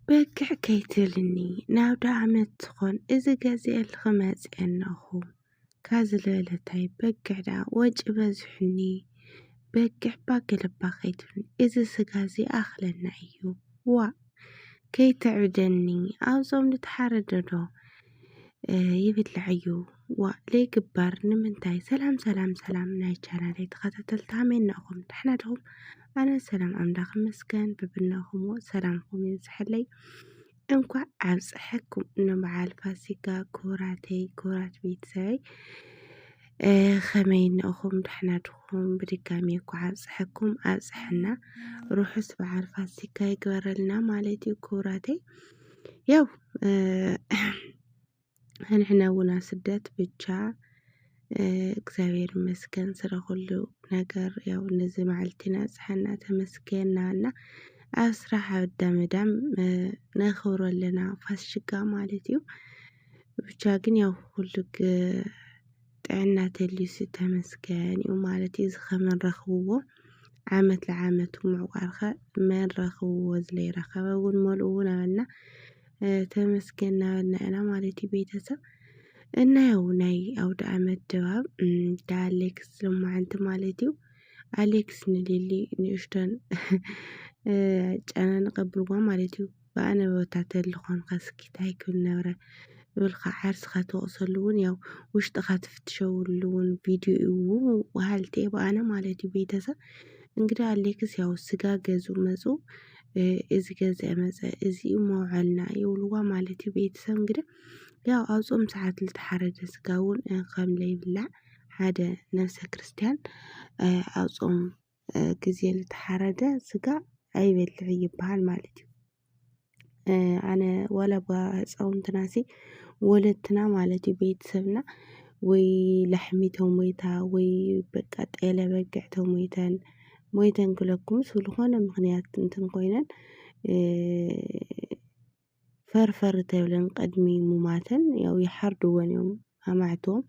በግዕ ከይትልኒ ናብ ዳዕመት ትኾን እዚ ገዚአ ልኽመጽአናኹ ካዝለለታይ በግዕ ዳ ወጭ በዝሕኒ በግዕ ባገለባ ኸይትልኒ እዚ ስጋዚ ኣኽለና እዩ ዋ ከይትዕብደኒ ኣውጾም ልተሓረደዶ ይብላዕ እዩ ዋ ለይግባር ንምንታይ ሰላም ናይ ቻናለይ ተኸታተልቲ ከመይናኹም ድሕና ዲኹም ኣነ ሰላም ኣምላኽ ይመስገን በብናኹም ሰላምኩም ይብዝሐለይ እንኳዕ ኣብጽሐኩም ንበዓል ፋሲካ ክቡራተይ ክቡራት ቤተሰበይ ከመይናኹም ድሕና ዲኹም ብድጋሚ እኳ ኣብጽሐኩም ኣብጽሐና ሩሑስ በዓል ፋሲካ ይግበረልና ማለት እዩ ክቡራተይ ያው ንሕና እውን ስደት ብቻ እግዚአብሔር ይመስገን ስለ ኩሉ ነገር ያው ነዚ መዓልቲና ጽሐና ተመስገናና ኣስራሕ ኣዳመዳም ነኽብረለና ፋሲካ ማለት እዩ ብቻ ግን ያው ኩሉ ጥዕና ተልዩሲ ተመስገን እዩ ማለት እዩ ዝኸመን ረኽብዎ ዓመት ለዓመቱ ምዕቋርኸ መን ረኽብዎ ዝለይረኸበ እውን መልኡ እውን ኣበልና ተመስገን ናበልና ማለት እዩ ቤተሰብ እና ያው ናይ ኣውደ ዓመት ድባብ ዳሌክስ ልማዓንቲ ማለት እዩ ኣሌክስ ንሊሊ ንእሽተን ጨና ንቐብልዋ ማለት እዩ በኣነ ቦታት ልኾን ከስኪታይ ክብል ነበረ ብልካ ዓርስኻ ተወቕሰሉ እውን ያው ውሽጥኻ ትፍትሸውሉ እውን ቪድዮ እዩ ወሃልቲ በኣነ ማለት እዩ ቤተሰብ እንግዲህ ኣሌክስ ያው ስጋ ገዙ መጹ እዚ ገዚአ መጸ እዚ መውዓልና ይብልዋ ማለት እዩ ቤተሰብ እንግዲህ ያው ኣውጾም ሰዓት ልተሓረደ ስጋ እውን ከም ለይብላዕ ሓደ ነፍሰ ክርስቲያን ኣውጾም ግዜ ልተሓረደ ስጋ ኣይበልዕ ይበሃል ማለት እዩ ኣነ ወላ ህፃውንትናሲ ወለትና ማለት እዩ ቤተሰብና ወይ ላሕሚ ተሞይታ ወይ በቃ ጤለ በግዕ ተሞይተን ክለኩም ስለሆነ ምክንያት እንትን ኮይነን ፈርፈር ተብለን ቀድሚ ሙማተን ያው ይሓርድወን እዮም ኣማዕቶም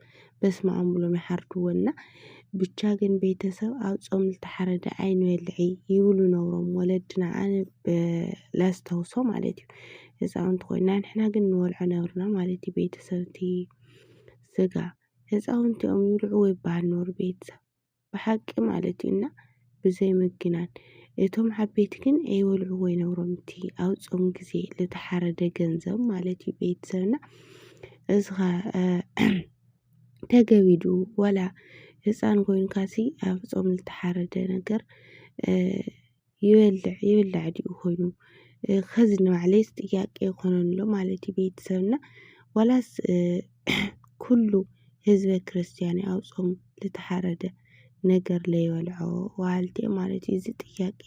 በስመ አብ ብሎም ይሓርድወና ብቻ ግን ቤተሰብ ኣውጾም ልተሓረደ ኣይንበልዕ ይብሉ ነብሮም ወለድና ኣነ ላስታውሶ ማለት እዩ ህፃውንቲ ኮይና ንሕና ግን ንበልዖ ነብርና ማለት እዩ ቤተሰብቲ ስጋ ህፃውንቲኦም ይብልዑ ይበሃል ነብሩ ቤተሰብ ብሓቂ ማለት እዩና ብዘይ ምግናን እቶም ዓበይቲ ግን ኣይበልዑ ነብሮም እቲ ኣውጾም ግዜ ልተሓረደ ገንዘብ ማለት እዩ ቤተሰብና እዝኻ ተገቢዱ ወላ ህፃን ኮይንካሲ ኣውጾም ልተሓረደ ነገር ይብላዕ ድዩ ኮይኑ ከዚ ንባዕለይስ ጥያቄ ይኾነሎ ማለት እዩ ቤተሰብና ወላስ ኩሉ ህዝበ ክርስቲያን ኣውጾም ልተሓረደ ነገር ለይበልዖ ወሃልቲ ማለት እዩ እዚ ጥያቄ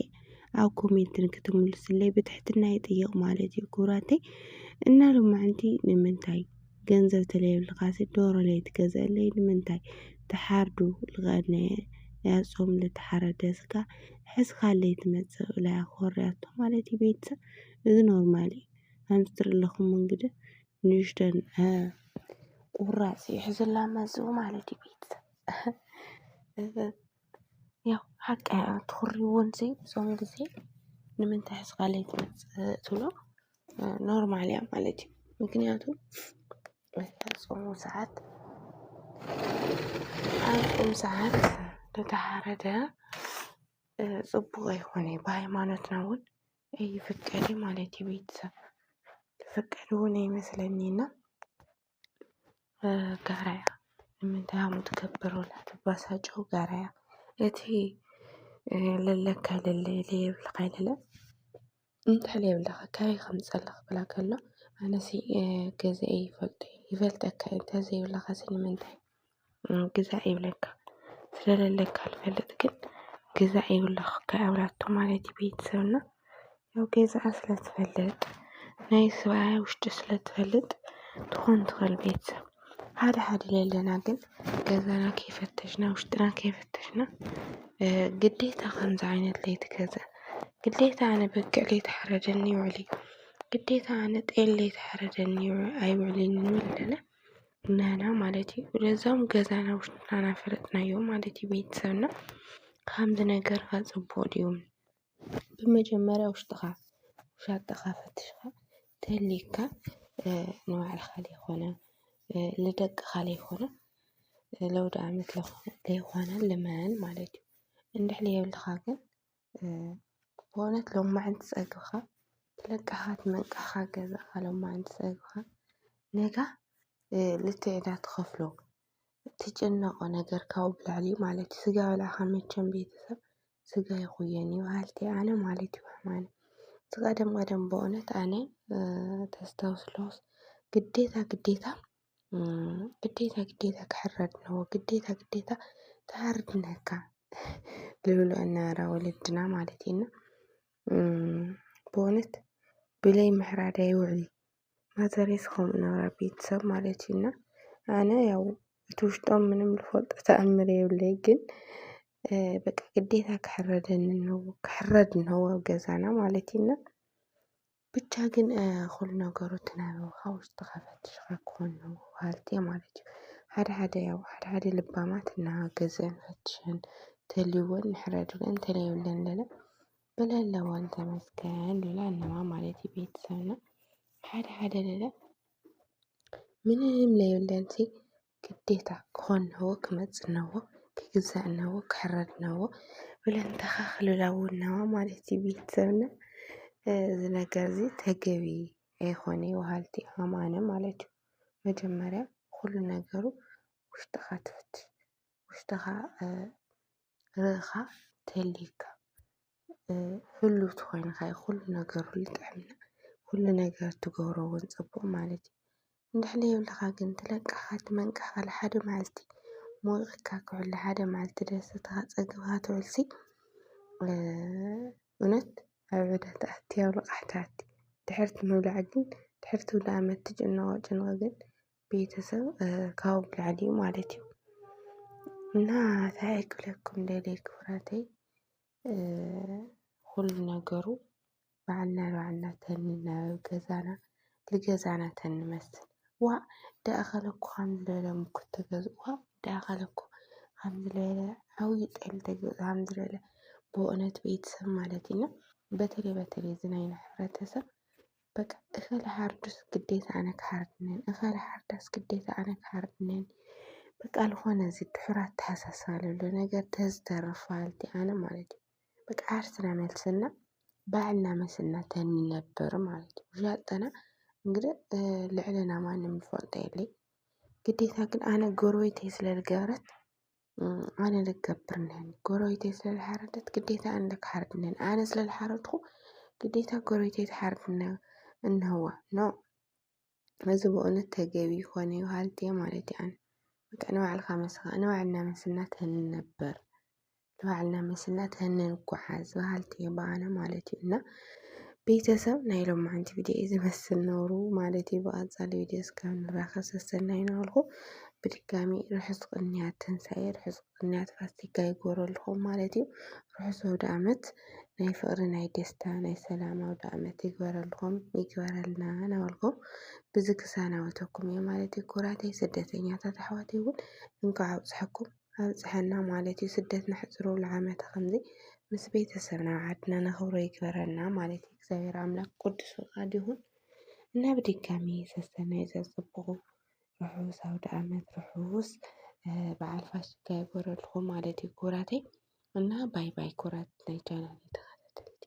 ኣብ ኮሜንት ክትምልስለይ ብትሕትና ይጥየቕ ማለት እዩ ክቡራተይ እና ሎማዓንቲ ንምንታይ ገንዘብ ተለይብልኻሲ ዶሮ ለይትገዝአለይ ንምንታይ ተሓርዱ ልቐነ ያጾም ልተሓረደ ስጋ ሕዝኻለይ ትመጽእ ላይ ኣኽርያቶ ማለት እዩ ቤተሰብ እዚ ኖርማል እዩ ከምዝትርኢ ኣለኹም እንግዲህ ንእሽተን ቁራጽ ይሕዝላ መጽኡ ማለት እዩ ቤተሰብ ያው ሓቂ ትኹሪውን ሲ ጾም ጊዜ ንምንታይ ሕዝኻለይ ትመጽእ ትብሎ ኖርማል እያ ማለት እዩ ምክንያቱም ጾም ሰዓት ኣጾም ሰዓት ተተሓረደ ጽቡቕ ኣይኮነ ብሃይማኖትና እውን ኣይፍቀድ ማለት እዩ ቤተሰብ ፍቀድ እውን ኣይመስለኒና ጋራያ ንምንታይ ሃሙ ትከብር ወላ ትባሳጨው ጋራያ እቲ ለለካ ለየብልኻ ይለለ እንታይ ለየብልኻ ካበይ ከምፀለኽ ብላ ከሎ ኣነሲ ገዛኢ ይፈልጠካ እንተዘይብልኻሲ ንምንታይ ግዛእ ይብለካ ስለለለካ ልፈልጥ ግን ግዛእ ይብለካ ኣብላቶ ማለት እዩ ቤተሰብና ያው ገዛእ ስለትፈልጥ ናይ ሰብኣይ ውሽጢ ስለትፈልጥ ትኾን ትኽእል ቤተሰብ ሓደ ለለና ግን ገዛና ከይፈተሽና ውሽጥና ከይፈተሽና ግዴታ ከምዚ ዓይነት ለይትገዛእ ግዴታ ኣነ በግዕ ለይተሓረደኒ ይውዕል እዩ ግዴታ ኣነ ጤል ለይተሓረደኒ ኣይውዕልን ንብለና ናና ማለት እዩ ለዛም ገዛና ውሽጥና ፈለጥናዮ ማለት እዩ ቤተሰብና ከምዚ ነገር ፅቡቅ ድዩ ብመጀመርያ ውሽጥኻ ሻጥኻ ፈትሽኻ ተሊካ ንባዕልኻ ዘይኮነ ንደቅኻ ዘይኮነ ለውዲ ዓመት ለይኮነ ልመን ማለት እዩ። እንድሕር የብልኻ ግን ብእውነት ሎማዓንቲ ፀግብኻ ትለቅኻ ትመንቃኻ ገዛእኻ ሎማዓንቲ ፀግብኻ ነጋ ልትዕዳ ትኸፍሎ ትጭነቆ ነገር ካብኡ ብላዕሊ ማለት እዩ። ስጋ በሊዕኻ መቸም ቤተሰብ ስጋ ይኹየን እዩ በሃልቲ ኣነ ማለት እዩ። ሕማነ እቲ ቀደም በእውነት ኣነ ተስታውስሎስ ግዴታ ክሕረድ እኒሀዎ ግዴታ ተሃርድነካ ልብሎ እናበላ ወለድና ማለት እዩ። እና ብእውነት ብለይ ምሕራድ ኣይውዕል ማዘሬስ ከምኡ ነበራ ቤተሰብ ማለት እዩ። እና ኣነ ያው እቲ ውሽጦም ምንም ልፈልጦ ተኣምር የብለይ ግን በቃ ግዴታ ክሕረድ እኒሀዎ ኣብ ገዛና ማለት እዩ። እና ብቻ ግን ኩሉ ነገሩ ትናበብካ ውሽጥኻ ፈቲሽካ ክኾን እኒሀዎ በሃልቲ ማለት እዩ። ሓደ ልባማት እናገዝአን ፈቲሸን እንተልይወን ንሕረድ ብለን እንተለይብለን ለለ ብለለወን ተመስገን ልብላ ኣለዋ ማለት እዩ። ቤተሰብና ሓደ ለለ ምንም ለይብለንሲ ግዴታ ክኾን እኒሀዎ ክመፅእ እኒሀዎ ክግዛእ እኒሀዎ ክሕረድ እኒሀዎ ብለን ተኻኽልላ እውን እኒሀዋ ማለት እዩ። ቤተሰብና እዚ ነገር እዚ ተገቢ ኣይኮነን በሃልቲ ኣማነ ማለት እዩ። መጀመርያ ኩሉ ነገሩ ውሽጥኻ ትፍትሽ ውሽጥኻ ርኢኻ ተሊካ ህልውቲ ኮይንካ ኩሉ ነገር ልጥዕና ኩሉ ነገር ትገብሮ እውን ፅቡቅ ማለት እዩ። እንድሕር ዘይብልኻ ግን ትለቅኻ ትመንቅኻ ለሓደ መዓልቲ ሞቂካ ክውዕል ለሓደ መዓልቲ ደሲትካ ፀጊብካ ትውዕልሲ እውነት ኣብ ዕዳ ተኣቱ ኣብ ልቃሕ ተኣቱ ድሕሪ እቲ ምብላዕ ግን ድሕሪ እቲ ዓመት ትጭነቆ ጭንቂ ግን ቤተሰብ ካብኡ ብላዕሊ እዩ ማለት እዩ። እና እንታይ ክብለኩም ደልየ ክቡራተይ ኩሉ ነገሩ ባዕልና ንባዕልና ተንናበብ ገዛና ተንመስል ዋ ዳእኸለኩ ከምዚ ዝበለ ሙኩት ተገዝኡኻ ዳእኸለኩ ከምዚ ዝበለ ዓብይ ጤል ተገዝኡ ከምዚ ዝበለ ብእውነት ቤተሰብ ማለት እዩ። በተለይ እዚ ናይና ሕብረተሰብ በቃ እኸለ ሓርዱስ ግዴታ ኣነ ክሓርድ እኒሀኒ እኸለ ሓርዳስ ግዴታ ኣነ ክሓርድ እኒሀኒ በቃ ልኾነ እዚ ድሑር ኣተሓሳስባ ዘሎ ነገር ተዝተርፍ በሃልቲ ኣነ ማለት እዩ። በቃ ዓርስና መልስና ባዕልና መስልና ተንነብር ማለት እዩ። ዣጠና እንግዲህ ልዕልና ማንም ዝፈልጦ የለይ ግዴታ ግን ኣነ ጎረቤተይ ስለዝገበረት ኣነ ልገብር እኒሀኒ ጎረቤተይ ስለዝሓረደት ግዴታ ኣነ ክሓርድ እኒሀኒ ኣነ ስለዝሓረድኩ ግዴታ ጎረቤተይ ትሓርድ እኒሀዋ ኖ እዚ ብእውነት ተገቢ ኣይኮነን በሃልቲ ማለት እዩ። ኣነ በቃ ንባዕልና መስልና ተንነብር ንባዕልና መስልና ተንጓዓዝ በሃልቲ እየ ኣነ ማለት እዩ። እና ቤተሰብ ናይ ሎማዓንቲ ቪድዮ እዩ ዝመስል ነይሩ ማለት እዩ። ብቐፃሊ ቪድዮ እስካብ ንራኸብ ሰናይ ይነብልኩም። ብድጋሚ ርሑስ ቅንያት ትንሳኤ ርሑስ ቅንያት ፋሲካ ይግበረልኩም ማለት እዩ። ርሑስ ኣውደ ዓመት ናይ ፍቅሪ ናይ ደስታ ናይ ሰላም ኣውደ ዓመት ይግበረልኩም ይግበረልና ናበልኩም ብዚ ክሰናበተኩም እየ ማለት እዩ። ኩራተይ ስደተኛታት ኣሕዋተይ እውን እንኳዕ ኣብፅሐኩም ኣብፅሐና ማለት እዩ። ስደት ንሕፅረሉ ዓመት ከምዚ ምስ ቤተሰብና ዓድና ነኽብሮ ይግበረልና ማለት እዩ። እግዚአብሔር ኣምላክ ቅዱስ ፈቃድ ይሁን እና ብድጋሚ ሰናይ ዘፅብቁ ርሑስ ኣውደ ዓመት ርሑስ በዓል ፋሲካ ይግበረልኩም ማለት እዩ። ኩራተይ እና ባይ ኩራት ናይ ቻናል ተኸታተልቲ